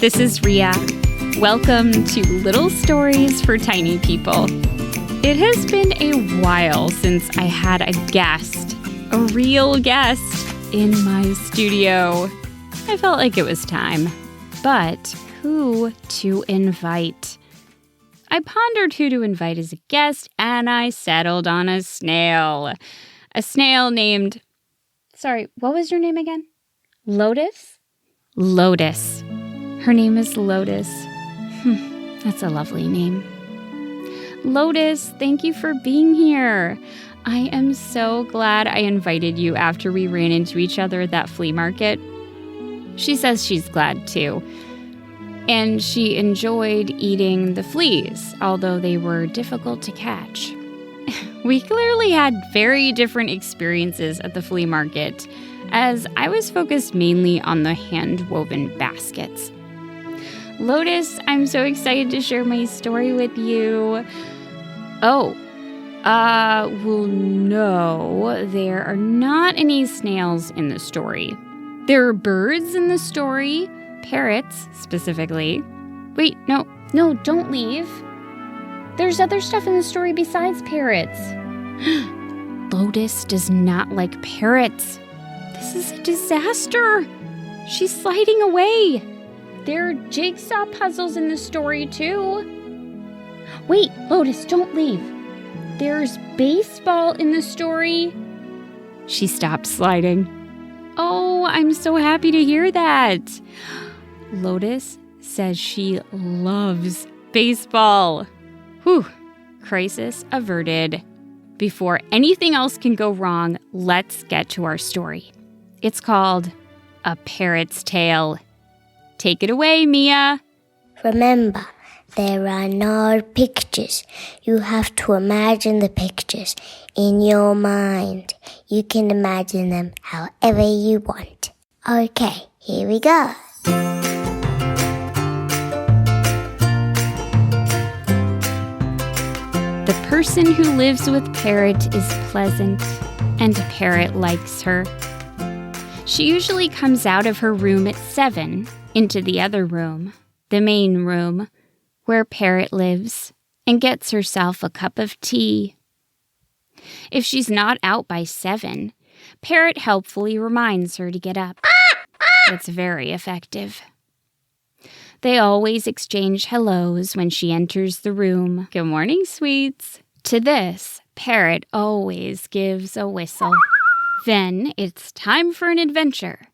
this is Rhea. Welcome to Little Stories for Tiny People. It has been a while since I had a guest, a real guest, in my studio. I felt like it was time. But who to invite? I pondered who to invite as a guest, and I settled on a snail. A snail named... Sorry, what was your name again? Lotus? Lotus. Her name is Lotus. That's a lovely name. Lotus, thank you for being here. I am so glad I invited you after we ran into each other at that flea market. She says she's glad too. And she enjoyed eating the fleas, although they were difficult to catch. We clearly had very different experiences at the flea market, as I was focused mainly on the hand-woven baskets. Lotus, I'm so excited to share my story with you. Well, no, there are not any snails in the story. There are birds in the story, parrots specifically. Wait, no, don't leave. There's other stuff in the story besides parrots. Lotus does not like parrots. This is a disaster. She's sliding away. There are jigsaw puzzles in the story, too. Wait, Lotus, don't leave. There's baseball in the story. She stopped sliding. Oh, I'm so happy to hear that. Lotus says she loves baseball. Whew, crisis averted. Before anything else can go wrong, let's get to our story. It's called A Parrot's Tale. Take it away, Mia. Remember, there are no pictures. You have to imagine the pictures in your mind. You can imagine them however you want. Okay, here we go. The person who lives with Parrot is pleasant, and Parrot likes her. She usually comes out of her room at 7 into the other room, the main room, where Parrot lives, and gets herself a cup of tea. If she's not out by 7, Parrot helpfully reminds her to get up. It's very effective. They always exchange hellos when she enters the room. Good morning, sweets. To this, Parrot always gives a whistle. Then it's time for an adventure.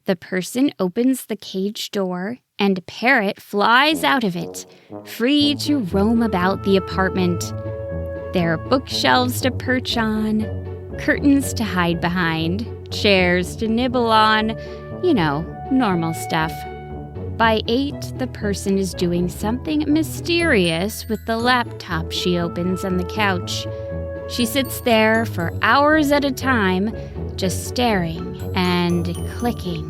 The person opens the cage door, and Parrot flies out of it, free to roam about the apartment. There are bookshelves to perch on, curtains to hide behind, chairs to nibble on, normal stuff. By 8, the person is doing something mysterious with the laptop she opens on the couch. She sits there for hours at a time, just staring and clicking.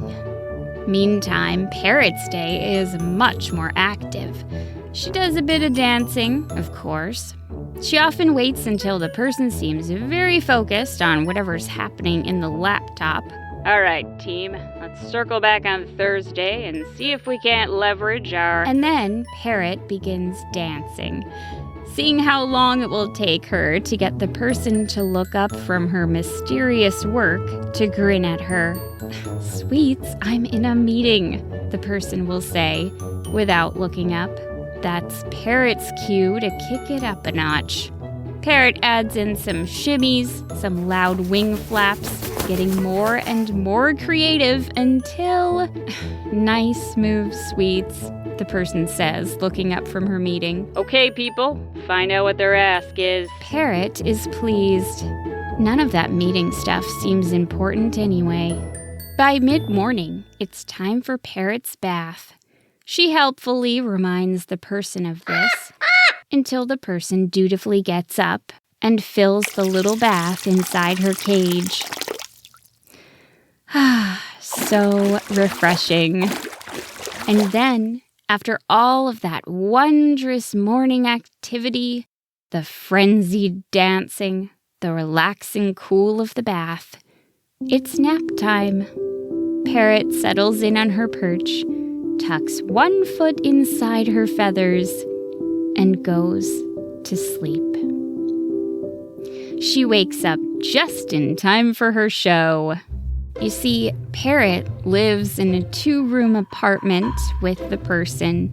Meantime, Parrot's day is much more active. She does a bit of dancing, of course. She often waits until the person seems very focused on whatever's happening in the laptop. All right, team, let's circle back on Thursday and see if we can't leverage our... And then Parrot begins dancing, seeing how long it will take her to get the person to look up from her mysterious work to grin at her. Sweets, I'm in a meeting, the person will say, without looking up. That's Parrot's cue to kick it up a notch. Parrot adds in some shimmies, some loud wing flaps, getting more and more creative until... Nice move, Sweets, the person says, looking up from her meeting. Okay, people, find out what their ask is. Parrot is pleased. None of that meeting stuff seems important anyway. By mid-morning, it's time for Parrot's bath. She helpfully reminds the person of this until the person dutifully gets up and fills the little bath inside her cage. So refreshing. And then, after all of that wondrous morning activity, the frenzied dancing, the relaxing cool of the bath, it's nap time. Parrot settles in on her perch, tucks one foot inside her feathers and goes to sleep. She wakes up just in time for her show. You see, Parrot lives in a 2-room apartment with the person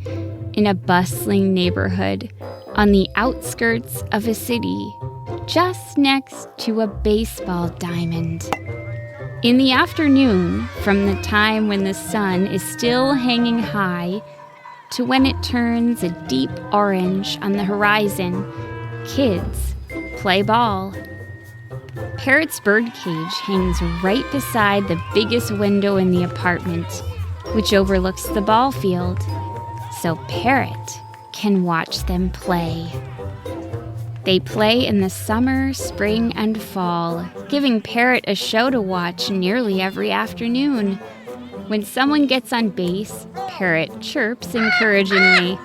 in a bustling neighborhood on the outskirts of a city, just next to a baseball diamond. In the afternoon, from the time when the sun is still hanging high to when it turns a deep orange on the horizon, kids play ball. Parrot's birdcage hangs right beside the biggest window in the apartment, which overlooks the ball field, so Parrot can watch them play. They play in the summer, spring, and fall, giving Parrot a show to watch nearly every afternoon. When someone gets on base, Parrot chirps encouragingly.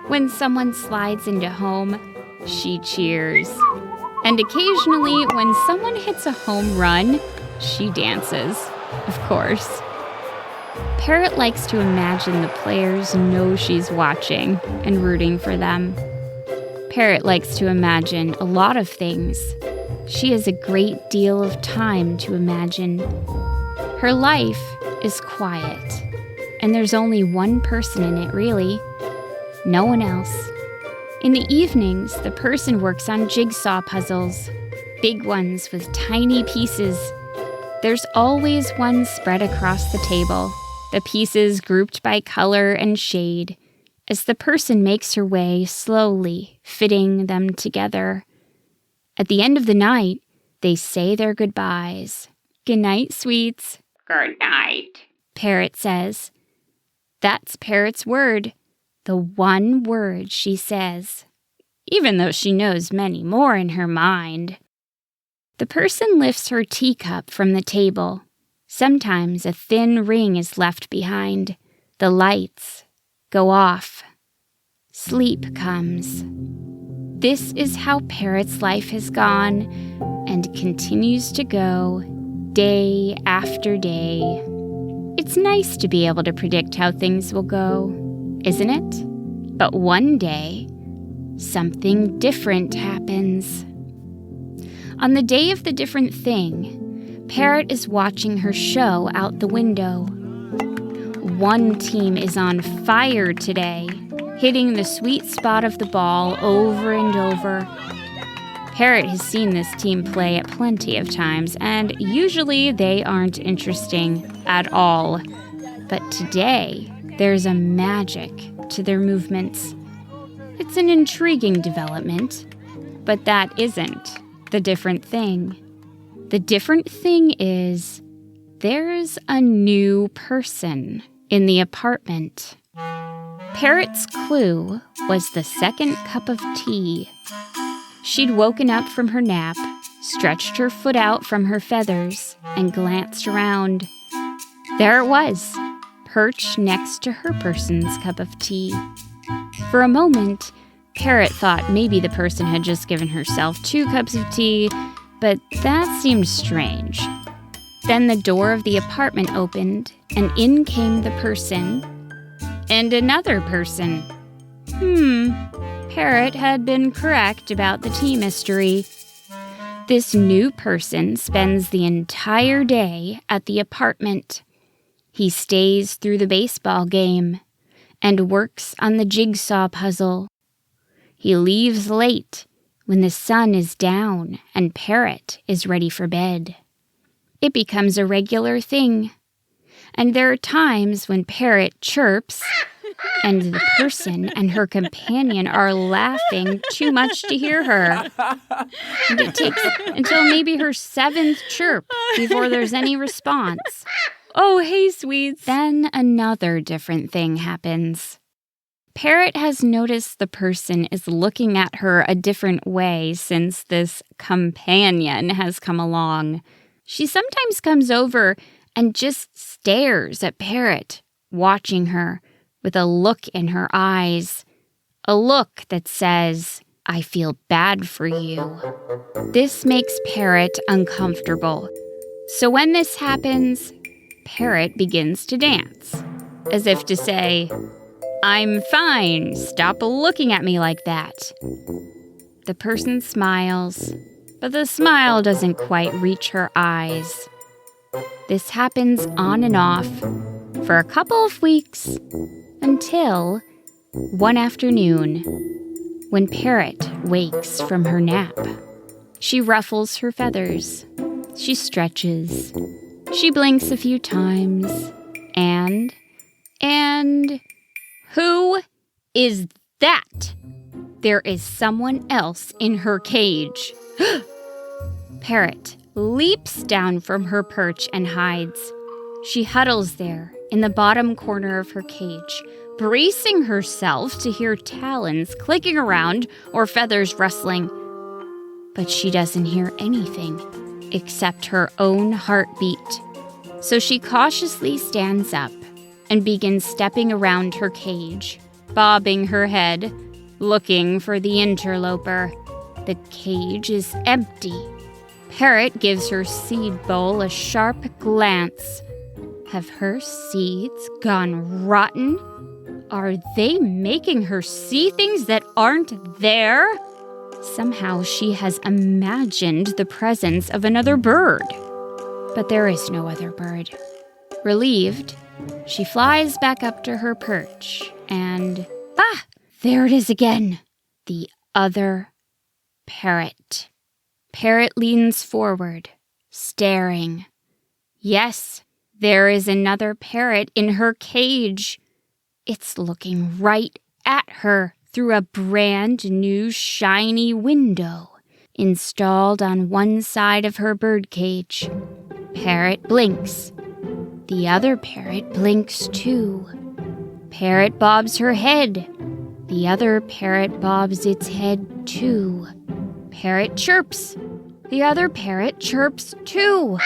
When someone slides into home, she cheers. And occasionally, when someone hits a home run, she dances, of course. Parrot likes to imagine the players know she's watching and rooting for them. Parrot likes to imagine a lot of things. She has a great deal of time to imagine. Her life is quiet, and there's only one person in it, really. No one else. In the evenings, the person works on jigsaw puzzles, big ones with tiny pieces. There's always one spread across the table, the pieces grouped by color and shade, as the person makes her way slowly, fitting them together. At the end of the night, they say their goodbyes. "Good night, sweets." "Good night," Parrot says. That's Parrot's word. The one word she says, even though she knows many more in her mind. The person lifts her teacup from the table. Sometimes a thin ring is left behind. The lights go off. Sleep comes. This is how Parrot's life has gone and continues to go day after day. It's nice to be able to predict how things will go, isn't it? But one day, something different happens. On the day of the different thing, Parrot is watching her show out the window. One team is on fire today, hitting the sweet spot of the ball over and over. Parrot has seen this team play at plenty of times, and usually they aren't interesting at all. But today, there's a magic to their movements. It's an intriguing development, but that isn't the different thing. The different thing is there's a new person in the apartment. Parrot's clue was the second cup of tea. She'd woken up from her nap, stretched her foot out from her feathers, and glanced around. There it was, perched next to her person's cup of tea. For a moment, Parrot thought maybe the person had just given herself 2 cups of tea, but that seemed strange. Then the door of the apartment opened, and in came the person and another person. Parrot had been correct about the tea mystery. This new person spends the entire day at the apartment. He stays through the baseball game and works on the jigsaw puzzle. He leaves late when the sun is down and Parrot is ready for bed. It becomes a regular thing, and there are times when Parrot chirps and the person and her companion are laughing too much to hear her. And it takes until maybe her 7th chirp before there's any response. Oh, hey, sweets. Then another different thing happens. Parrot has noticed the person is looking at her a different way since this companion has come along. She sometimes comes over and just stares at Parrot, watching her with a look in her eyes. A look that says, "I feel bad for you." This makes Parrot uncomfortable. So when this happens, Parrot begins to dance. as if to say, "I'm fine, stop looking at me like that." The person smiles, but the smile doesn't quite reach her eyes. This happens on and off for a couple of weeks until one afternoon when Parrot wakes from her nap. She ruffles her feathers. She stretches. She blinks a few times. And who is that? There is someone else in her cage. Parrot leaps down from her perch and hides. She huddles there in the bottom corner of her cage, bracing herself to hear talons clicking around or feathers rustling. But she doesn't hear anything except her own heartbeat. So she cautiously stands up and begins stepping around her cage, bobbing her head, looking for the interloper. The cage is empty. Parrot gives her seed bowl a sharp glance. Have her seeds gone rotten? Are they making her see things that aren't there? Somehow she has imagined the presence of another bird. But there is no other bird. Relieved, she flies back up to her perch and, there it is again. The other parrot. Parrot leans forward, staring. Yes, there is another parrot in her cage. It's looking right at her through a brand new shiny window installed on one side of her birdcage. Parrot blinks. The other parrot blinks too. Parrot bobs her head. The other parrot bobs its head too. Parrot chirps. The other parrot chirps too.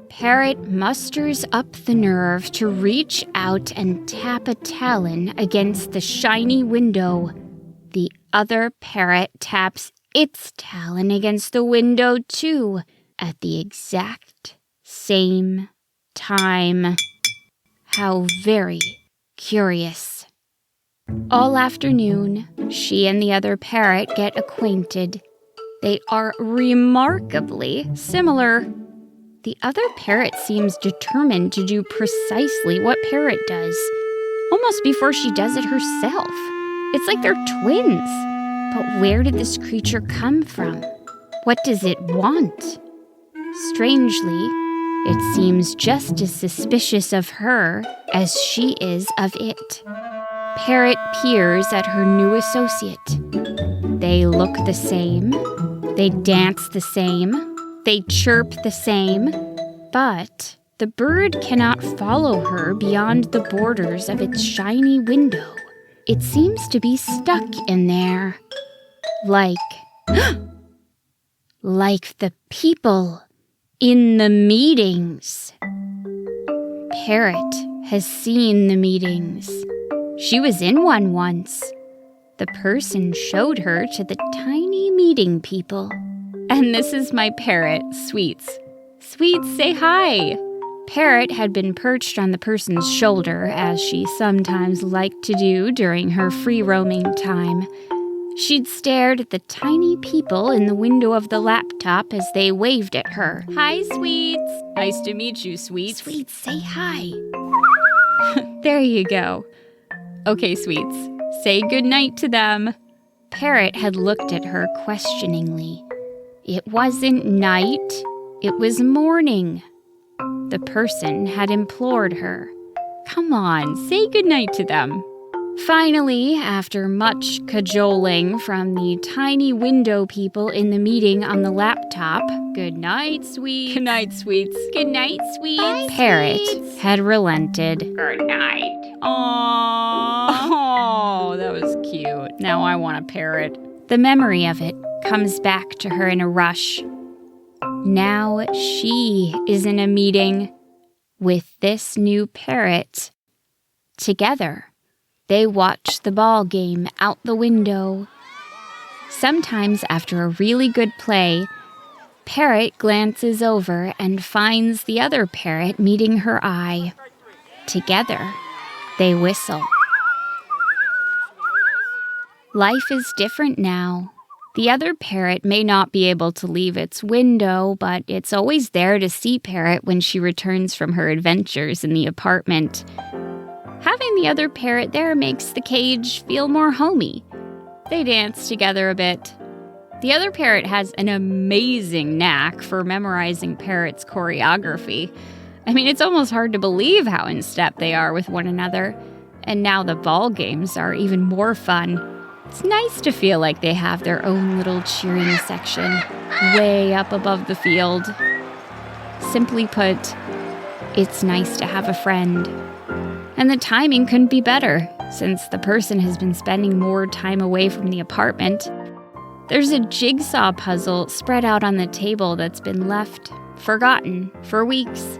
Parrot musters up the nerve to reach out and tap a talon against the shiny window. The other parrot taps its talon against the window too, at the exact same time. How very curious. All afternoon, she and the other parrot get acquainted. They are remarkably similar. The other parrot seems determined to do precisely what Parrot does, almost before she does it herself. It's like they're twins. But where did this creature come from? What does it want? Strangely, it seems just as suspicious of her as she is of it. Parrot peers at her new associate. They look the same. They dance the same. They chirp the same. But the bird cannot follow her beyond the borders of its shiny window. It seems to be stuck in there. Like the people in the meetings. Parrot has seen the meetings. She was in one once. The person showed her to the tiny meeting people. And this is my parrot, Sweets. Sweets, say hi! Parrot had been perched on the person's shoulder, as she sometimes liked to do during her free-roaming time. She'd stared at the tiny people in the window of the laptop as they waved at her. Hi, Sweets! Nice to meet you, Sweets. Sweets, say hi. There you go. Okay, Sweets, say goodnight to them. Parrot had looked at her questioningly. It wasn't night, it was morning. The person had implored her. Come on, say goodnight to them. Finally, after much cajoling from the tiny window people in the meeting on the laptop, good night, Sweets. Good night, Sweets. Good night, Sweets. Bye, Parrot Sweets had relented. Good night. Aww. Oh, that was cute. Now I want a parrot. The memory of it comes back to her in a rush. Now she is in a meeting with this new parrot. Together, they watch the ball game out the window. Sometimes after a really good play, Parrot glances over and finds the other parrot meeting her eye. Together, They whistle. Life is different now. The other parrot may not be able to leave its window, but it's always there to see Parrot when she returns from her adventures in the apartment. Having the other parrot there makes the cage feel more homey. They dance together a bit. The other parrot has an amazing knack for memorizing Parrot's choreography. I mean, it's almost hard to believe how in step they are with one another. And now the ball games are even more fun. It's nice to feel like they have their own little cheering section way up above the field. Simply put, it's nice to have a friend. And the timing couldn't be better, since the person has been spending more time away from the apartment. There's a jigsaw puzzle spread out on the table that's been left, forgotten, for weeks.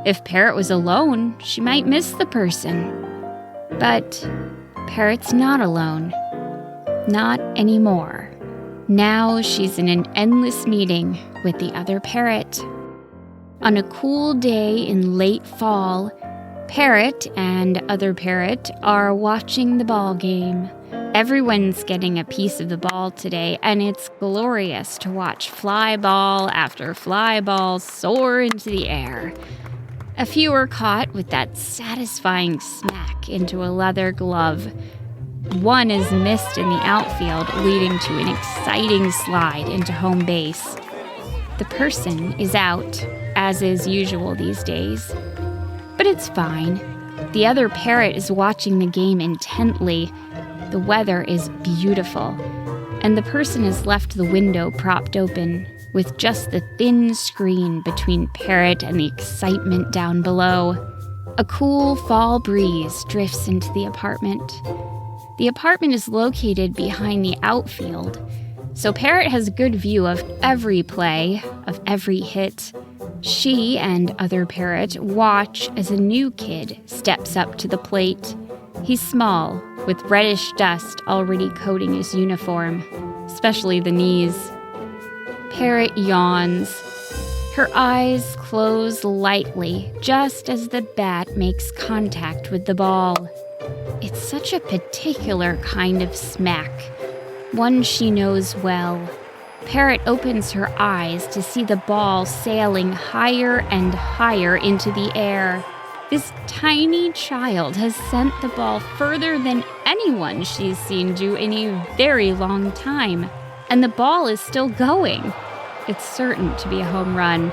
If Parrot was alone, she might miss the person. But Parrot's not alone. Not anymore. Now she's in an endless meeting with the other parrot. On a cool day in late fall, Parrot and other parrot are watching the ball game. Everyone's getting a piece of the ball today, and it's glorious to watch fly ball after fly ball soar into the air. A few are caught with that satisfying smack into a leather glove. One is missed in the outfield, leading to an exciting slide into home base. The person is out, as is usual these days. But it's fine. The other parrot is watching the game intently. The weather is beautiful, and the person has left the window propped open, with just the thin screen between Parrot and the excitement down below. A cool fall breeze drifts into the apartment. The apartment is located behind the outfield, so Parrot has a good view of every play, of every hit. She and other parrot watch as a new kid steps up to the plate. He's small, with reddish dust already coating his uniform, especially the knees. Parrot yawns. Her eyes close lightly just as the bat makes contact with the ball. It's such a particular kind of smack, one she knows well. Parrot opens her eyes to see the ball sailing higher and higher into the air. This tiny child has sent the ball further than anyone she's seen do in a very long time, and the ball is still going. It's certain to be a home run.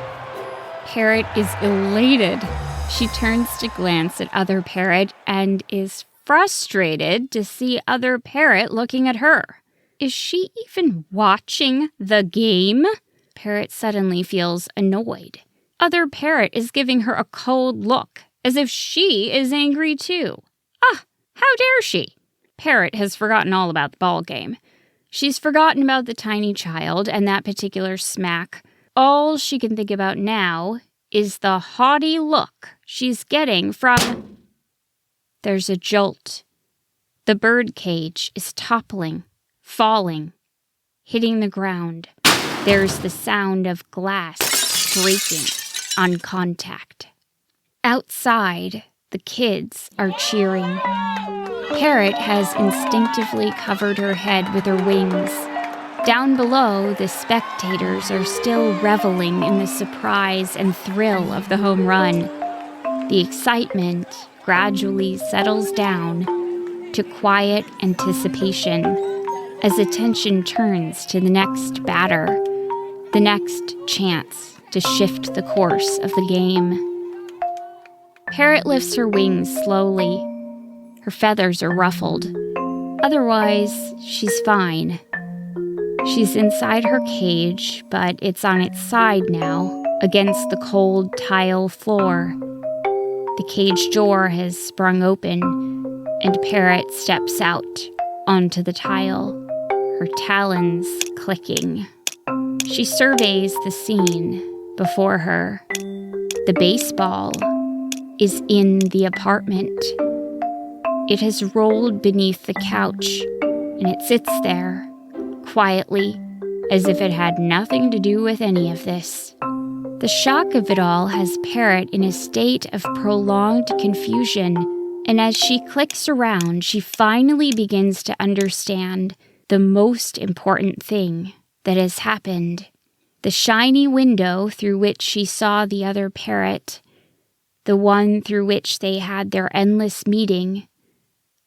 Parrot is elated. She turns to glance at other parrot and is frustrated to see other parrot looking at her. Is she even watching the game? Parrot suddenly feels annoyed. Other parrot is giving her a cold look, as if she is angry too. Ah, how dare she? Parrot has forgotten all about the ball game. She's forgotten about the tiny child and that particular smack. All she can think about now is the haughty look she's getting from... There's a jolt. The bird cage is toppling, falling, hitting the ground. There's the sound of glass breaking on contact. Outside, the kids are cheering. Parrot has instinctively covered her head with her wings. Down below, the spectators are still reveling in the surprise and thrill of the home run. The excitement gradually settles down to quiet anticipation as attention turns to the next batter, the next chance to shift the course of the game. Parrot lifts her wings slowly. Her feathers are ruffled. Otherwise, she's fine. She's inside her cage, but it's on its side now, against the cold tile floor. The cage door has sprung open, and Parrot steps out onto the tile, her talons clicking. She surveys the scene before her. The baseball is in the apartment. It has rolled beneath the couch, and it sits there, quietly, as if it had nothing to do with any of this. The shock of it all has Parrot in a state of prolonged confusion And as she clicks around, she finally begins to understand the most important thing that has happened. The shiny window through which she saw the other parrot, the one through which they had their endless meeting,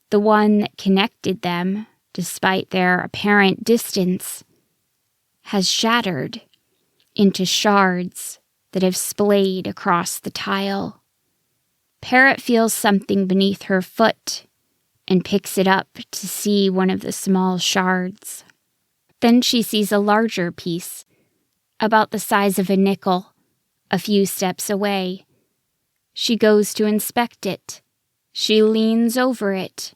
the one that connected them despite their apparent distance, has shattered into shards that have splayed across the tile. Parrot feels something beneath her foot and picks it up to see one of the small shards. Then she sees a larger piece, about the size of a nickel, a few steps away. She goes to inspect it. She leans over it.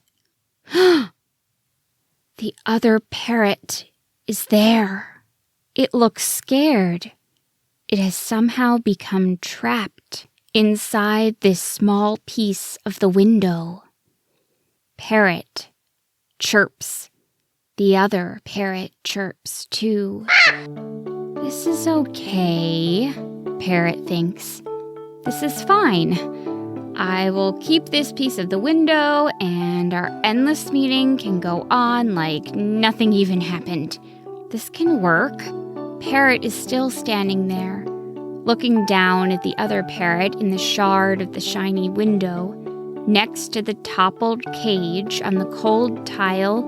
The other parrot is there. It looks scared. It has somehow become trapped inside this small piece of the window. Parrot chirps. The other parrot chirps too. This is okay, Parrot thinks. This is fine. I will keep this piece of the window and our endless meeting can go on like nothing even happened. This can work. Parrot is still standing there, looking down at the other parrot in the shard of the shiny window, next to the toppled cage on the cold tile,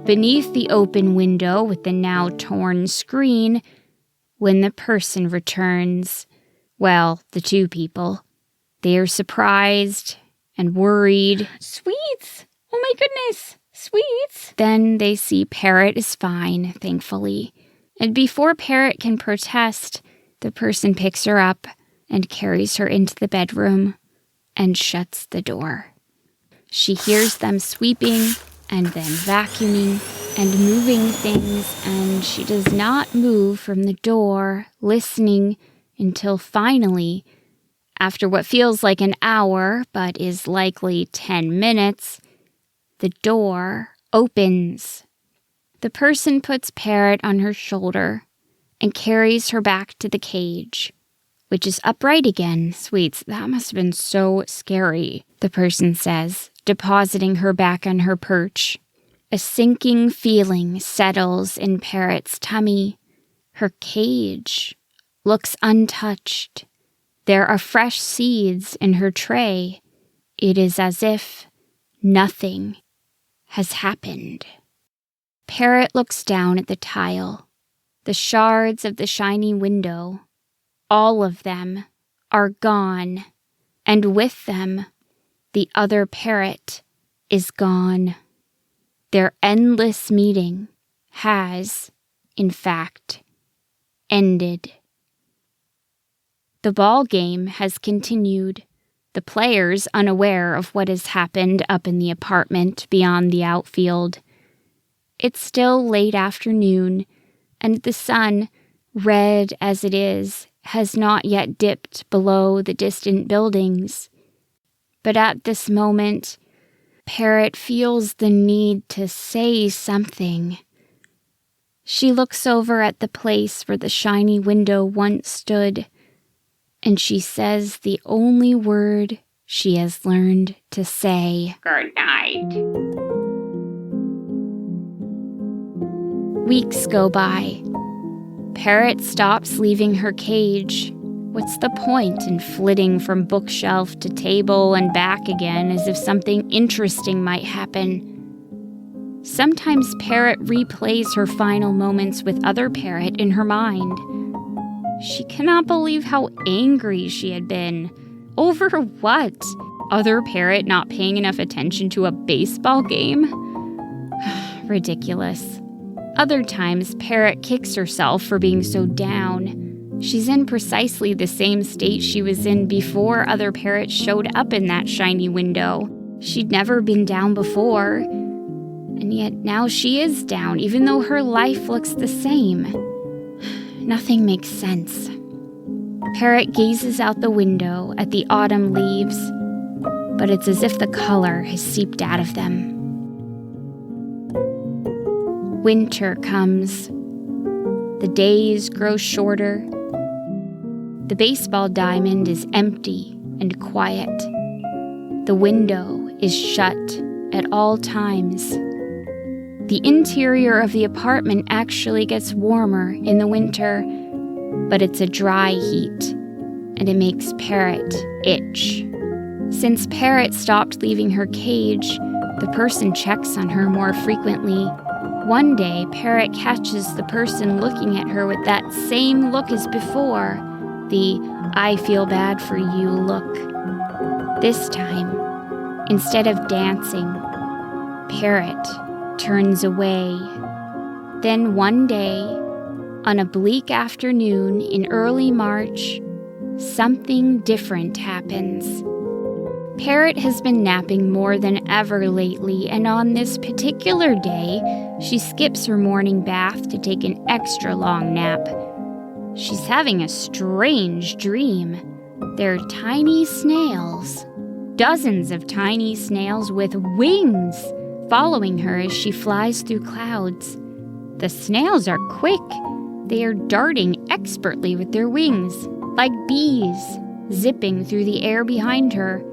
beneath the open window with the now torn screen, when the person returns. Well, the two people. They are surprised and worried. Sweets! Oh my goodness! Sweets! Then they see Parrot is fine, thankfully. And before Parrot can protest, the person picks her up and carries her into the bedroom and shuts the door. She hears them sweeping and then vacuuming and moving things, and she does not move from the door, listening until finally, after what feels like an hour but is likely 10 minutes, the door opens. The person puts Parrot on her shoulder and carries her back to the cage, which is upright again. Sweets, that must have been so scary, the person says, depositing her back on her perch. A sinking feeling settles in Parrot's tummy. Her cage looks untouched. There are fresh seeds in her tray. It is as if nothing has happened. Parrot looks down at the tile. The shards of the shiny window, all of them, are gone, and with them, the other parrot is gone. Their endless meeting has, in fact, ended. The ball game has continued, the players unaware of what has happened up in the apartment beyond the outfield. It's still late afternoon, and the sun, red as it is, has not yet dipped below the distant buildings. But at this moment, Parrot feels the need to say something. She looks over at the place where the shiny window once stood, and she says the only word she has learned to say. Good night. Weeks go by. Parrot stops leaving her cage. What's the point in flitting from bookshelf to table and back again as if something interesting might happen? Sometimes Parrot replays her final moments with other Parrot in her mind. She cannot believe how angry she had been. Over what? Other Parrot not paying enough attention to a baseball game? Ridiculous. Other times, Parrot kicks herself for being so down. She's in precisely the same state she was in before other parrots showed up in that shiny window. She'd never been down before. And yet now she is down, even though her life looks the same. Nothing makes sense. Parrot gazes out the window at the autumn leaves, but it's as if the color has seeped out of them. Winter comes. The days grow shorter. The baseball diamond is empty and quiet. The window is shut at all times. The interior of the apartment actually gets warmer in the winter, but it's a dry heat, and it makes Parrot itch. Since Parrot stopped leaving her cage, the person checks on her more frequently. One day, Parrot catches the person looking at her with that same look as before, the "I feel bad for you" look. This time, instead of dancing, Parrot turns away. Then one day, on a bleak afternoon in early March, something different happens. Parrot has been napping more than ever lately, and on this particular day, she skips her morning bath to take an extra long nap. She's having a strange dream. They're tiny snails, dozens of tiny snails with wings, following her as she flies through clouds. The snails are quick. They are darting expertly with their wings, like bees, zipping through the air behind her.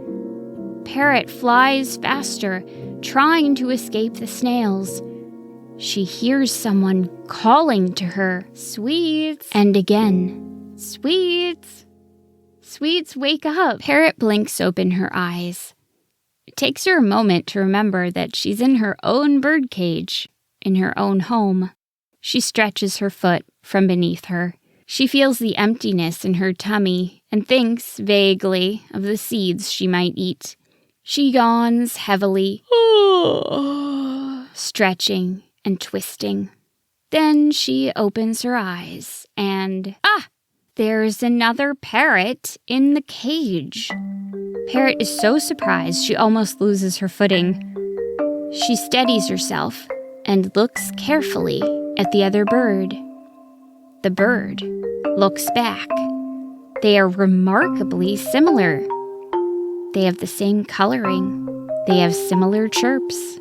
Parrot flies faster, trying to escape the snails. She hears someone calling to her, "Sweets!" And again, "Sweets! Sweets, wake up!" Parrot blinks open her eyes. It takes her a moment to remember that she's in her own birdcage, in her own home. She stretches her foot from beneath her. She feels the emptiness in her tummy and thinks vaguely of the seeds she might eat. She yawns heavily, stretching and twisting. Then she opens her eyes and, there's another parrot in the cage. Parrot is so surprised she almost loses her footing. She steadies herself and looks carefully at the other bird. The bird looks back. They are remarkably similar. They have the same coloring. They have similar chirps.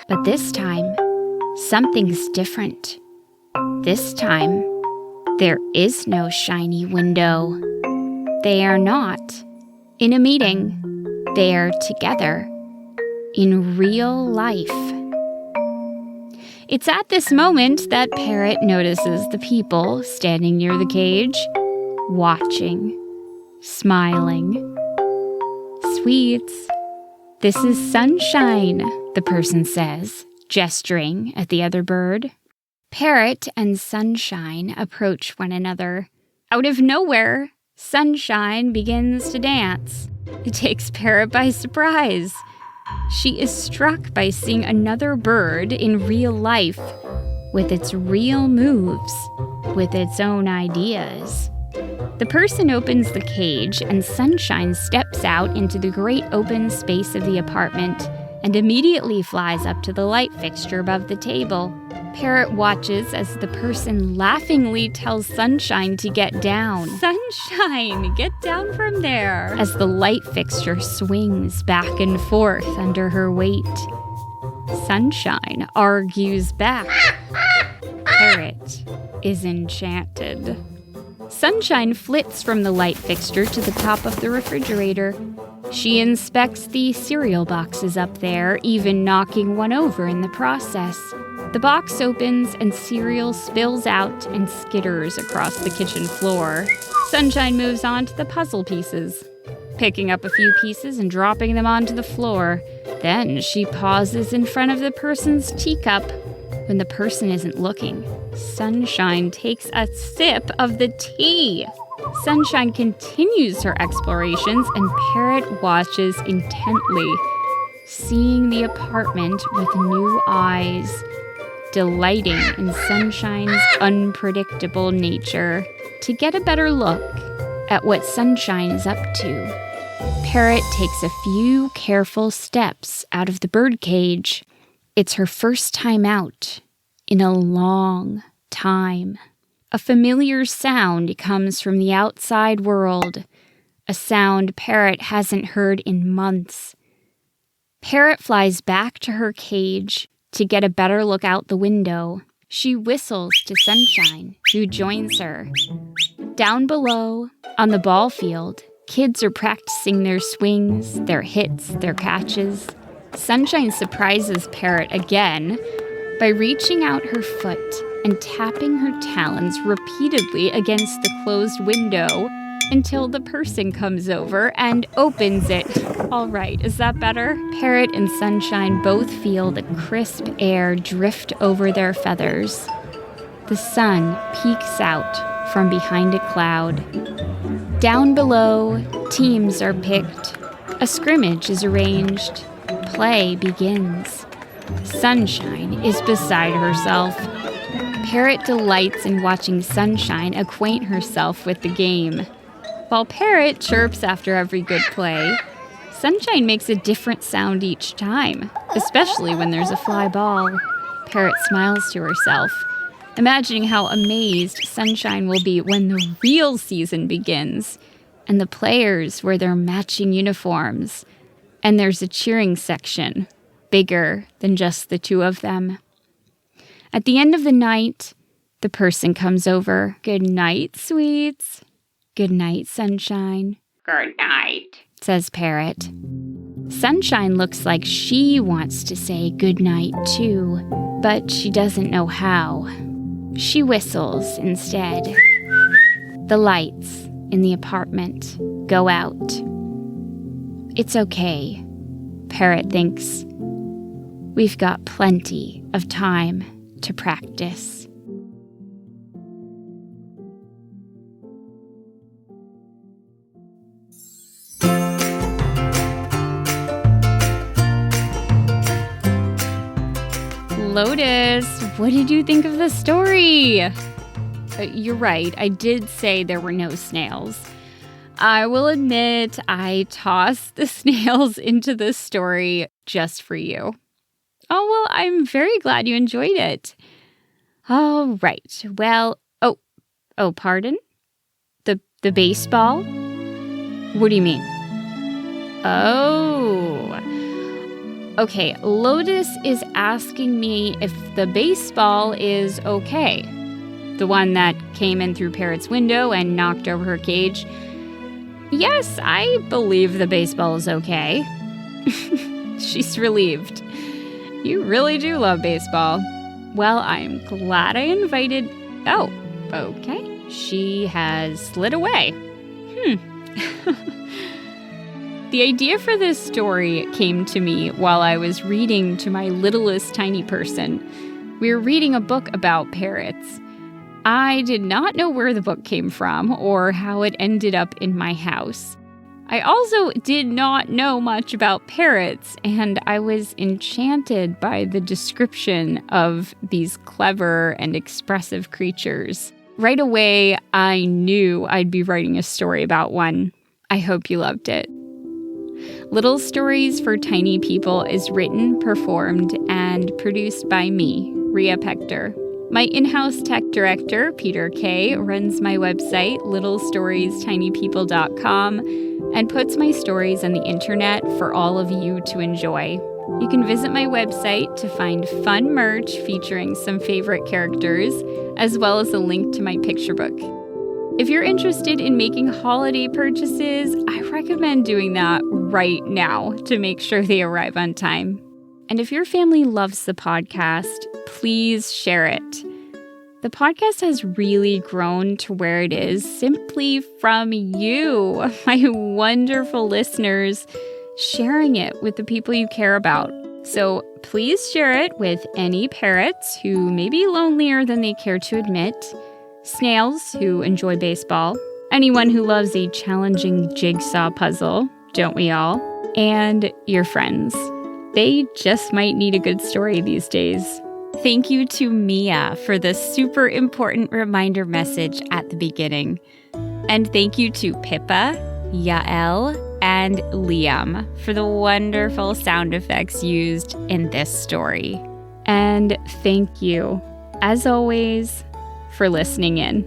But this time, something's different. This time, there is no shiny window. They are not in a meeting. They are together in real life. It's at this moment that Parrot notices the people standing near the cage, watching, smiling. "Sweets, this is Sunshine," the person says, gesturing at the other bird. Parrot and Sunshine approach one another. Out of nowhere, Sunshine begins to dance. It takes Parrot by surprise. She is struck by seeing another bird in real life, with its real moves, with its own ideas. The person opens the cage, and Sunshine steps out into the great open space of the apartment and immediately flies up to the light fixture above the table. Parrot watches as the person laughingly tells Sunshine to get down. "Sunshine, get down from there!" as the light fixture swings back and forth under her weight. Sunshine argues back. Parrot is enchanted. Sunshine flits from the light fixture to the top of the refrigerator. She inspects the cereal boxes up there, even knocking one over in the process. The box opens and cereal spills out and skitters across the kitchen floor. Sunshine moves on to the puzzle pieces, picking up a few pieces and dropping them onto the floor. Then she pauses in front of the person's teacup. When the person isn't looking, Sunshine takes a sip of the tea. Sunshine continues her explorations, and Parrot watches intently, seeing the apartment with new eyes, delighting in Sunshine's unpredictable nature. To get a better look at what Sunshine is up to, Parrot takes a few careful steps out of the birdcage. It's her first time out in a long time. A familiar sound comes from the outside world, a sound Parrot hasn't heard in months. Parrot flies back to her cage to get a better look out the window. She whistles to Sunshine, who joins her. Down below, on the ball field, Kids are practicing their swings, their hits, their catches. Sunshine surprises Parrot again by reaching out her foot and tapping her talons repeatedly against the closed window until the person comes over and opens it. All right, is that better? Parrot and Sunshine both feel the crisp air drift over their feathers. The sun peeks out from behind a cloud. Down below, teams are picked. A scrimmage is arranged. Play begins. Sunshine is beside herself. Parrot delights in watching Sunshine acquaint herself with the game. While Parrot chirps after every good play, Sunshine makes a different sound each time, especially when there's a fly ball. Parrot smiles to herself, imagining how amazed Sunshine will be when the real season begins, and the players wear their matching uniforms, and there's a cheering section, bigger than just the two of them. At the end of the night, the person comes over. "Good night, sweets." "Good night, Sunshine." Good night, says Parrot. Sunshine looks like she wants to say good night too, but she doesn't know how. She whistles instead. The lights in the apartment go out. It's okay, Parrot thinks. We've got plenty of time to practice. Lotus, what did you think of the story? You're right, I did say there were no snails. I will admit I tossed the snails into this story just for you. Oh, well, I'm very glad you enjoyed it. All right, well, pardon? The baseball? What do you mean? Oh, okay, Lotus is asking me if the baseball is okay. The one that came in through Parrot's window and knocked over her cage. Yes, I believe the baseball is okay. She's relieved. You really do love baseball. Well, I'm glad I invited... Oh, okay. She has slid away. The idea for this story came to me while I was reading to my littlest tiny person. We were reading a book about parrots. I did not know where the book came from or how it ended up in my house. I also did not know much about parrots, and I was enchanted by the description of these clever and expressive creatures. Right away, I knew I'd be writing a story about one. I hope you loved it. Little Stories for Tiny People is written, performed, and produced by me, Rhea Pector. My in-house tech director, Peter Kay, runs my website, littlestoriestinypeople.com, and puts my stories on the internet for all of you to enjoy. You can visit my website to find fun merch featuring some favorite characters, as well as a link to my picture book. If you're interested in making holiday purchases, I recommend doing that right now to make sure they arrive on time. And if your family loves the podcast, please share it. The podcast has really grown to where it is simply from you, my wonderful listeners, sharing it with the people you care about. So please share it with any parrots who may be lonelier than they care to admit, snails who enjoy baseball, anyone who loves a challenging jigsaw puzzle, don't we all, and your friends. They just might need a good story these days. Thank you to Mia for the super important reminder message at the beginning. And thank you to Pippa, Yael, and Liam for the wonderful sound effects used in this story. And thank you, as always, for listening in.